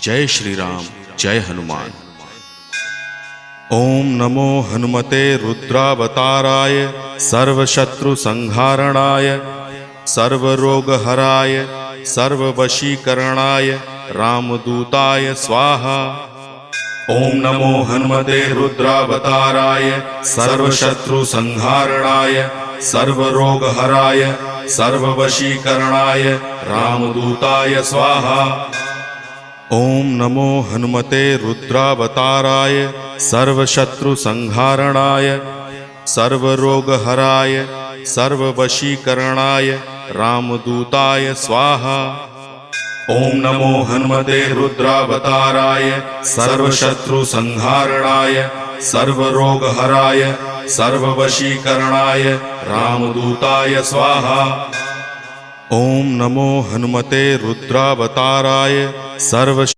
जय श्री राम, जय हनुमान। ओम नमो हनुमते रुद्रावताराय सर्वशत्रु संहारणाय सर्वरोगहराय सर्ववशीकरणाय रामदूताय स्वाहा। ओम नमो हनुमते रुद्रावताराय सर्वशत्रु संहारणाय सर्वरोगहराय सर्ववशीकरणाय रामदूताय स्वाहा। ओम नमो हनुमते रुद्रावताराय सर्वशत्रु संहारणाय सर्वरोगहराय सर्ववशीकरणाय रामदूताय स्वाहा। ओम नमो हनुमते रुद्रावताराय सर्वशत्रु संहारणाय सर्वरोगहराय सर्ववशीकरणाय रामदूताय स्वाहा। ओम नमो हनुमते रुद्रावताराय सर्व